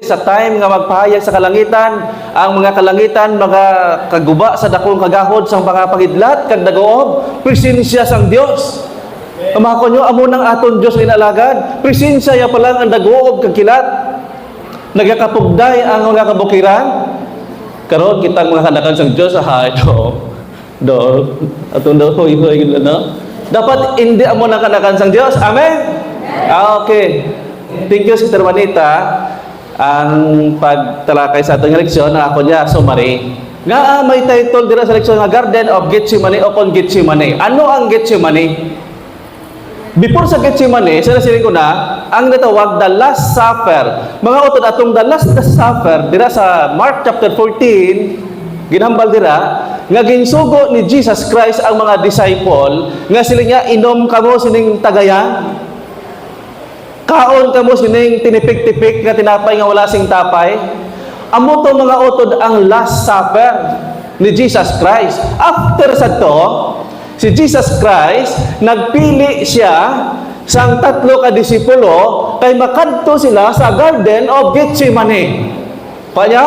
Sa time nga magpahayag sa kalangitan, ang mga kalangitan mga kaguba sa dakong kagahod sang mga pangidlat kag dagoob, presensya sang Dios. Kamako nyo, amo nang aton Dios inalagad, presensya ya palang ang dagoob kag kilat. Nagakapugday ang mga kabukiran. Karon kitang mga kanakan sang Dios do atong do hoy no. Dapat hindi amo nang kanakan sang Dios. Amen. Okay. Thank you Sister Juanita. Ang pagtalakay sa atong leksyon na ako niya summary. Nga may title dira sa leksyon nga Garden of Gethsemane upon Gethsemane. Ano ang Gethsemane? Before sa Gethsemane, sinasiling ko na ang natawag the Last Supper. Mga utod atong the Last Supper dira sa Mark chapter 14, ginhambal dira nga ginsugo ni Jesus Christ ang mga disciple nga sila niya inom kamo sining tagayan. Kaon kamo sining tinipik-tipik nga tinapay nga wala sing tapay. Amo to mga utod ang Last Supper ni Jesus Christ. After sa to, si Jesus Christ nagpili siya sang 3 ka disipulo kay makadto sila sa Garden of Gethsemane. Kanya,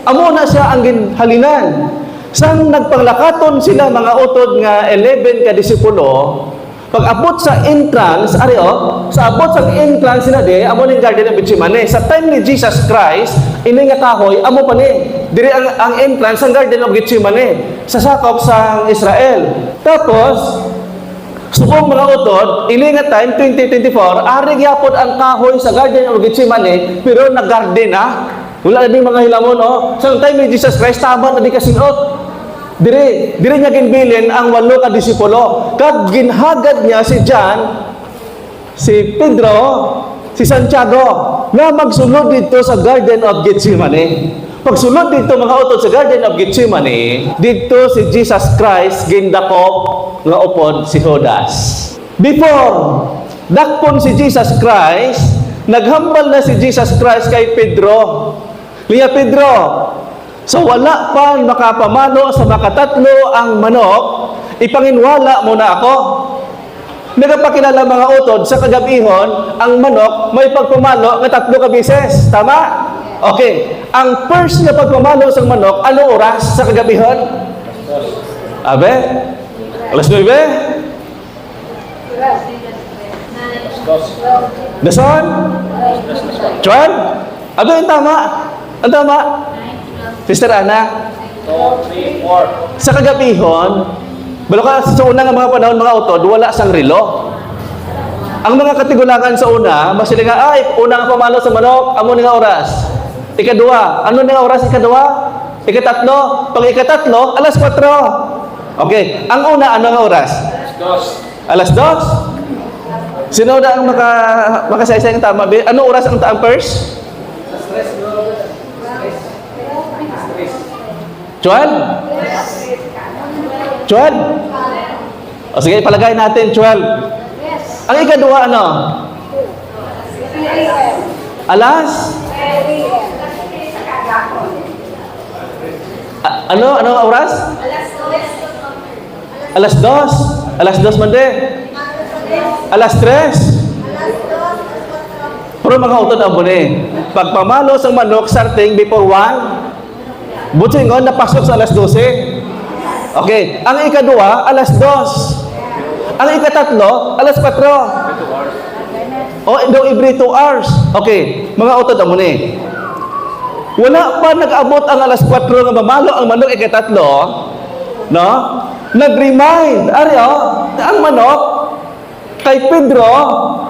amo na siya ang ginhalinan. Sang nagpanglakaton sila mga utod nga 11 ka disipulo, pag abot sa entrance, sa abot sa entrance sila amo ning Garden of Gethsemane. Sa time ni Jesus Christ, ini nga kahoy, amo pa ni. Diri ang entrance ng Garden of Gethsemane sa sakop sa Israel. Tapos, subong mga utod, ini nga time 2024, ari gyapon ang kahoy sa Garden of Gethsemane, pero nag-garden Wala na din mga hilamon Sa time ni Jesus Christ, tama na di kasinot. Dire niya ginbilin ang 8 ka disipulo. Kag ginhagad niya si John, si Pedro, si Santiago nga magsulod dito sa Garden of Gethsemane. Pagsulod dito mga utod sa Garden of Gethsemane, dito si Jesus Christ gindakop nga upod si Judas. Before dakpon si Jesus Christ, naghambal na si Jesus Christ kay Pedro. Liya Pedro, so wala pa makapamalo sa makatatlo ang manok, ipanginwala mo na ako. Nagapakilala mga utod sa kagabihon, ang manok may pagpamalo ng 3 ka beses. Tama? Okay. Ang first na pagpamalo sa manok, ano oras sa kagabihon? Abe? Alas 9? Dason? 12? Abe, ang tama? Ang tama? Sister Ana? 2, 3, 4. Sa kagabihon, balo ka sa una nga mga panahon mga utod, wala sang relo. Ang mga katigulangan sa una, masili nga, una nga pamalo sa manok, amo nga oras. Ikadua, ano nga oras ikadua? Ikatatlo, pag ikatatlo, alas 4. Okay, ang una, ano nga oras? Alas 2. Sino na ang makasaysay ng tama? Ano oras ang first? 12? 12? O sige, palagay natin 12. Ang ikadua ano? Alas? Ano ang oras? Alas 2. Alas 2 man din. Alas 3. Pero mga utod ang buni. Pagpamalo sa manok, starting before 1. Buti nga, napasok sa alas 12. Okay. Ang ikadua, alas 2. Ang ikatatlo, alas 4. Every 2 hours. Okay. Mga utod ang muni. Wala pa nag-abot ang alas 4 nga mamalo ang manok ikatatlo. No? Nag-remind. Ang manok kay Pedro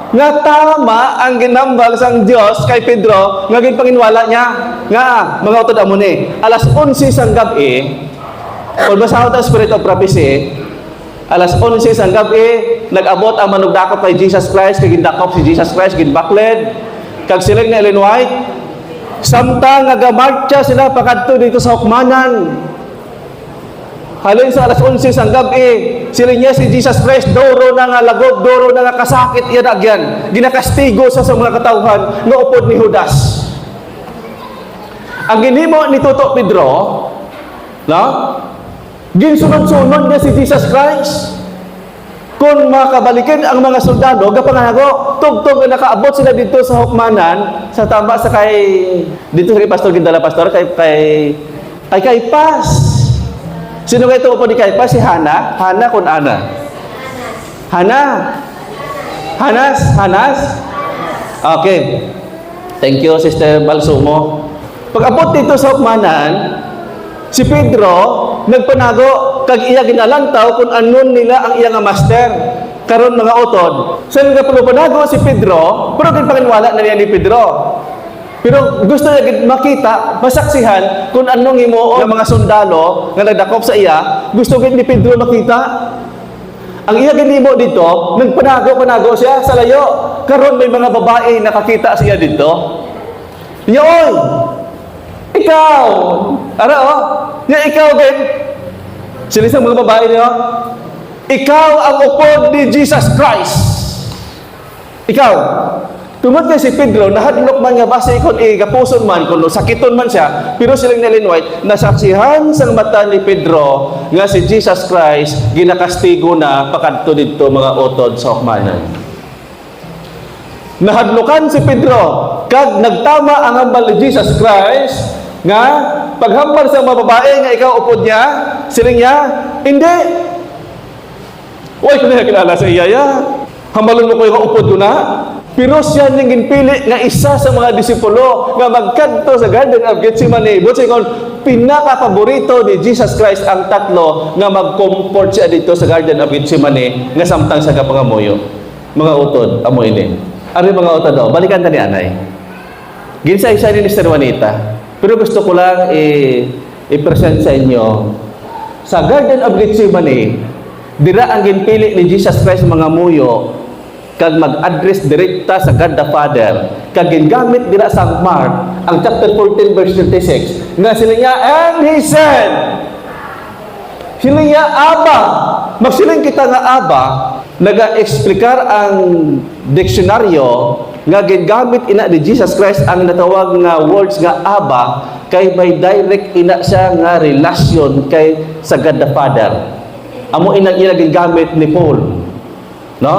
nga tama ang ginambal sang Dios kay Pedro nga ginpanginwala niya nga mga utod amo ni alas 11 sang gabi or basahon ta spirit of prophecy alas 11 sang gabi nag-abot ang manugdakop kay Jesus Christ kay gindakop si Jesus Christ ginbakled kag siling na Ellen White samtang nga gamartya sila pakadto dito sa hukmanan. Halin sa alas 11 sang gabi, sila niya si Jesus Christ, doro na nga lagod, doro na nga kasakit yan agyan. Ginakastigo sa mga katawhan, nga upod ni Judas. Ang ginimo ni Tuto Pedro, ginsunod-sunod niya si Jesus Christ. kung makabalikin ang mga soldado, gapanganago, tugtog na nakaabot sila dito sa hukmanan, sa tama sa dito sa kay Pastor Gindala, Pastor, kay Kaypas. Sino kayo ito upo ni Kaypas? Si Hana? Hana kung Ana? Hana? Hanas? Okay. Thank you, Sister Balsumo. Pag-abot dito sa hukmanan, si Pedro nagpanago kag iya ginalantaw kung anon nila ang iya nga master karon mga utod. So nagpanago si Pedro, pero ginpanginwala na niya ni Pedro. Pero gusto niya makita, masaksihan kung anong himuon ng mga sundalo nga nagdakop sa iya, gusto gid ni Pedro makita. Ang iya ginimo dito, nagpanago siya sa layo. Karon may mga babae nakakita siya dito. Niya, oy! Ikaw! Ara, oh! Niya, ikaw din! Sila isang mga babae niyo. Ikaw ang upod ni Jesus Christ. Ikaw. Tungod kay si Pedro, nahadlok man nga base kung igapuson man, kung sakiton man siya, pero silang nalinway, nasaksihan sa mata ni Pedro nga si Jesus Christ ginakastigo na pakadto dito mga utod sa hukmanan. Nahadlokan si Pedro, kag nagtama ang hambal ni Jesus Christ, nga paghambal sa mga babae nga ikaw upod niya, siling niya, hindi. Uy, kung kilala sa iya, hambalon mo ko yung upod ko na. Pero siya nang ginpili nga isa sa mga disipulo nga magkadto sa Garden of Gethsemane. Buti kung pinaka-paborito ni Jesus Christ ang tatlo nga mag-comfort siya dito sa Garden of Gethsemane nga samtang sa kapangamuyo. Mga utod, amo ini. Ari mga utod daw, balikan ta ni Anay. Ginsa-isa ni Mr. Juanita. Pero gusto ko lang i-present sa inyo. Sa Garden of Gethsemane, dira ang ginpili ni Jesus Christ mga muyo kag mag-address direkta sa God the Father, kag gingamit dira sa Mark ang chapter 14 verse 36 nga sila niya, and he said, sila niya, Abba. Magsiling kita nga Abba, naga-explikar ang diksyonaryo nga gingamit ina ni Jesus Christ ang natawag nga words nga Abba, kay may direct ina siya nga relasyon kay sa God the Father. Amo inang ina gingamit ni Paul, no?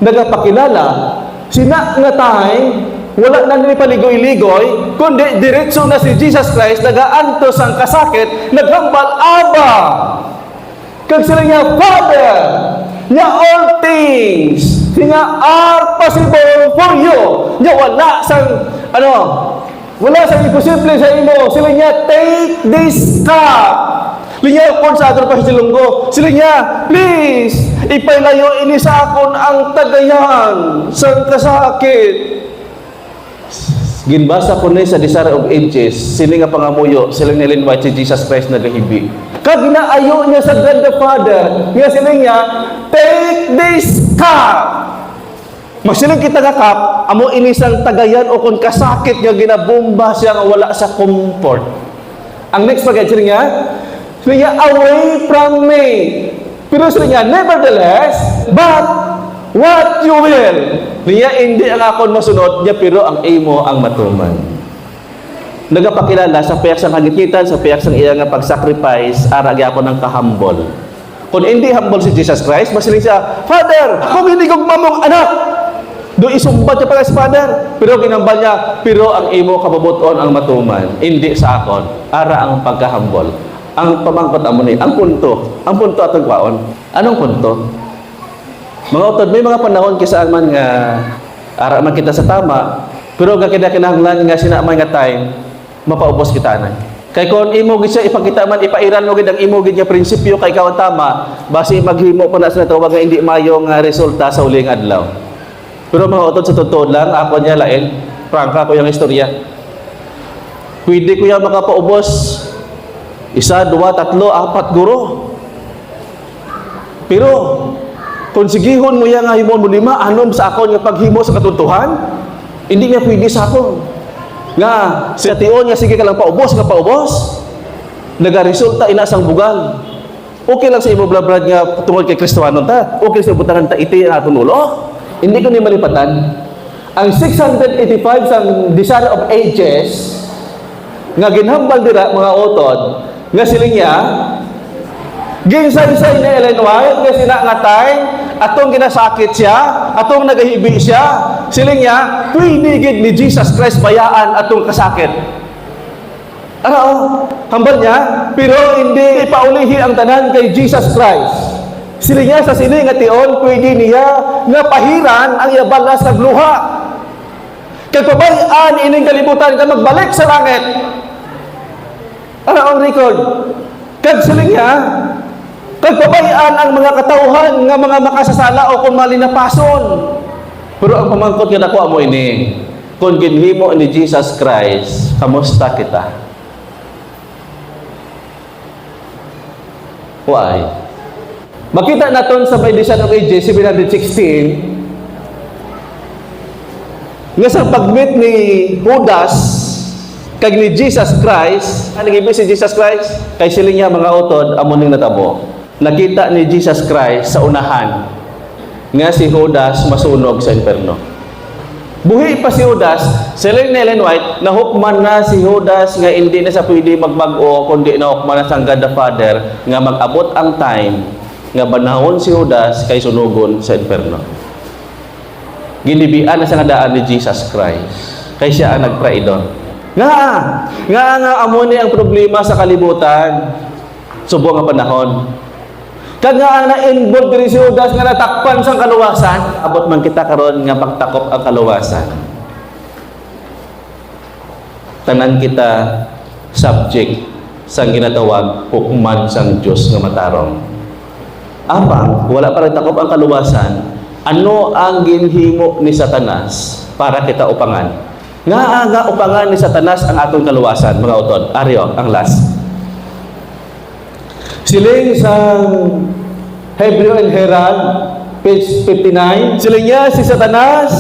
Nagapakilala, sina nga time, wala na ni paligoy-ligoy, kundi diretso na si Jesus Christ, nagaantos ang kasakit, naghambal, Abba! Kag sila niya, Father, niya all things, niya are possible for you. Niya wala sang, wala sang imposible sa imo. Sila niya, take this cup. Linya kon sa aton pa silunggo. Sila niya, please, ipailayo ini sa akon ang tagayan sa kasakit. Ginbasa ko ni sa Desire of Ages, sila nga pangamuyo, sila nilinway si Jesus Christ nagahibi. Kag ginaayo niya sa God the Father, nga sila niya, take this cup. Magsilang kita nga cup, amo inisang tagayan o kung kasakit nga ginabomba siya nga wala sa comfort. Ang next pagkat sila niya, away from me. Pero sila niya, nevertheless, but what you will. Niya, hindi ang akon masunod niya, pero ang imo ang matuman. Nagapakilala sa piyak sang hagikitan, sa piyak sang iya nga pag-sacrifice, aragi ako ng kahambol. Kung hindi humble si Jesus Christ, masiling siya, Father, kung hindi kong mamong anak, doon isumbat niya pala si Father. Pero ginambal niya, pero ang imo kababuton ang matuman, hindi sa akon. Ara ang pagkahambol. Ang pamangkot amo ni, ang punto atong kwaon. Anong punto? Mga utod, may mga panahon kisaan man nga ara man kita sa tama, pero kinahanglan nga sinaamay nga time mapaubos kita na. Kay kon imo gid siya ipakita man, ipairan mo gid ang imo gid nga prinsipyo kay ikaw tama, base maghimo pa na sa tawag nga hindi mayo nga resulta sa uling adlaw. Pero mga utod, sa totoo lang, ako niya lain, prangka ko yung istorya. Pwede ko yung makapaubos 1, 2, 3, 4 guro. Pero kung sigihon mo yang himon mo 5, anom sa akon nga paghimo sa katuntuhan, hindi nga pwede sa akon. Nga sa tion nga sige ka lang paubos nga paubos, nagaresulta ina sang bugal. Okay lang sa imo blabrad nga tungod kay Kristohanon ta. Okay sa butangan ta iti aton ulo. Hindi ko ni malipatan. Ang 685 sang Desire of Ages nga ginhambal dira mga utod, nga sila niya, ginsaysay na Ellen White, nga sila nga time, atong ginasakit siya, atong nagahibi siya, siling niya, pwede gid ni Jesus Christ bayaan atong kasakit. Hambal niya, pero hindi ipaulihi ang tanan kay Jesus Christ. Sila niya sa siling nga tion, pwede niya nga pahiran ang iyabalas ng luha. Kaya pabayaan ining kalibutan ka magbalik sa langit. Ang record? Kag siling niya, kag pabayaan ang mga katauhan nga mga makasasala o kung malinapason. Pero ang pamangkot nga dako amo ini, kung ginhimo ni Jesus Christ, kamusta kita? Why? Makita naton sa Edition of Ages 716 nga sa pagmeet ni Judas kag ni Jesus Christ, anong ibig si Jesus Christ? Kay siling niya mga utod amo ning natabo. Nakita ni Jesus Christ sa unahan nga si Judas masunog sa impierno. Buhi pa si Judas, siling ni Ellen White, nahukman na si Judas nga hindi na sa pwede magbago kundi nahukman na sang God the Father nga mag-abot ang time nga banahon si Judas kay sunugon sa impierno. Ginibian na sa daan ni Jesus Christ kay siya ang nagtraidor. Nga amo ni ang problema sa kalibutan subong nga panahon. Kag nga na-involved rin si Judas nga natakpan sang kaluwasan, abot man kita karon nga pagtakop ang kaluwasan. Tanan kita subject sang ginatawag hukman sang Dios nga matarong. Apang wala pa rin takop ang kaluwasan, ano ang ginhimo ni Satanas para kita upangan? Nga upangan ni Satanas ang atong kaluwasan, mga utod. Aryo, ang last. Siling sa Hebrew and Herald, page 59, siling niya si Satanas,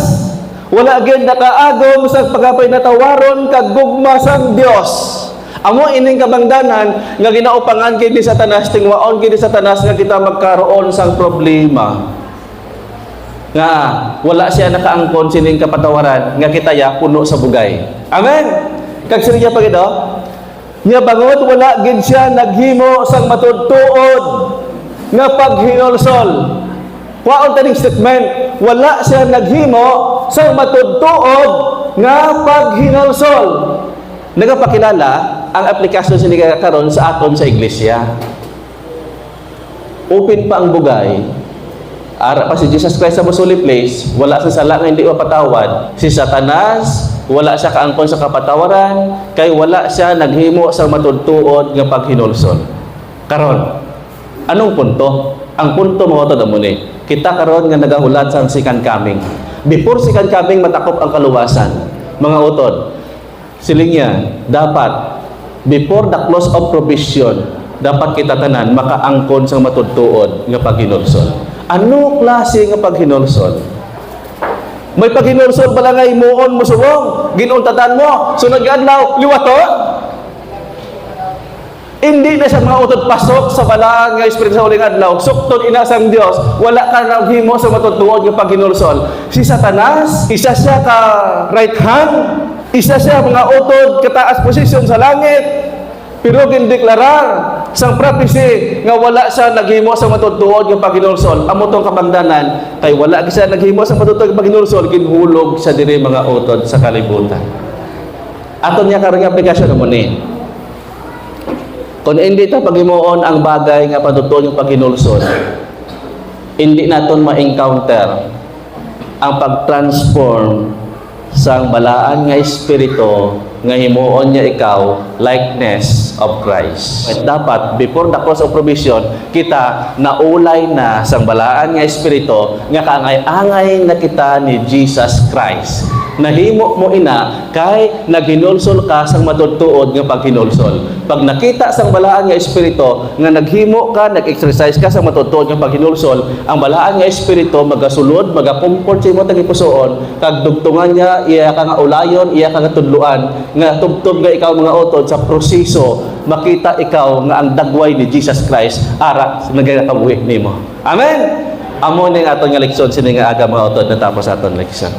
wala agad nakaagom sa pagkapay na tawaron kag gugma sang Dios. Amo ining kabangdanan nga ginaupangan kay ni Satanas, tingwaon kay ni Satanas nga kita magkaroon sang problema. Nga wala siya nakaangkon sining kapatawaran nga kitaya puno sa bugay. Amen. Kag siya pa gid nya bangod wala gid siya naghimo sang matudtuod nga paghinulsol. Kwaon taning statement, wala siya naghimo sang matudtuod nga paghinulsol. Nagapakilala ang aplikasyon siniga karon sa aton sa iglesia. Open pa ang bugay. Ara pa si Jesus Christ sa Musuli Place, wala sa sala nga hindi mapatawad. Si Satanas, wala siya kaangkon sa kapatawaran, kay wala siya naghimo sa matudtuod nga paghinulsol. Karon, anong punto? Ang punto mo ito ni. Kita karon nga nagahulat sa second coming. Before second coming, matakop ang kaluwasan. Mga utod, siling niya, dapat, before the close of provision, dapat kita tanan makaangkon sa matudtuod nga paghinulsol. Ano klase nga paghinulsol? May paghinulsol pala nga imuon mo subong, ginuntatan mo, sunod adlaw liwaton. Hindi na sa mga utod pasok sa balaan nga espiritu sa uling adlaw, sukton inasang Dios, wala ka nang himo sa matutuod nga paghinulsol. Si Satanas, isa siya ka right hand, isa siya mga utod kataas posisyon sa langit. Pero gindeklarar sang prophecy nga wala siya naghimo sa matutuod nga paghinulsol. Amo tong kabangdanan kay wala siya naghimo sa matutuod nga paghinulsol, ginhulog sa diri mga utod sa kalibutan. Aton niya karon nga aplikasyon mo ni. Kung hindi ta paghimuon ang bagay nga patutuod nga paghinulsol, hindi naton ma-encounter ang pag-transform sang balaan nga espiritu nga himuon niya ikaw likeness of Christ. At dapat before the cross of provision, kita naulay na sang balaan nga espiritu nga kaangay-angay na kita ni Jesus Christ. Nahimo mo ina kay naghinulsol ka sang matudtuod nga paghinulsol. Pag nakita sang balaan nga espiritu nga naghimo ka, nag-exercise ka sang matudtuod nga paghinulsol, ang balaan nga espiritu magasulod, magapumport sa imo tag ipusoon, kag dugtungan niya iya ka nga ulayon, iya ka nga tudluan nga tubtob nga ikaw mga utod sa proseso makita ikaw nga ang dagway ni Jesus Christ ara nagakabuhi nimo. Amen. Amo ning aton nga leksyon sini nga aga mga utod natapos aton leksyon.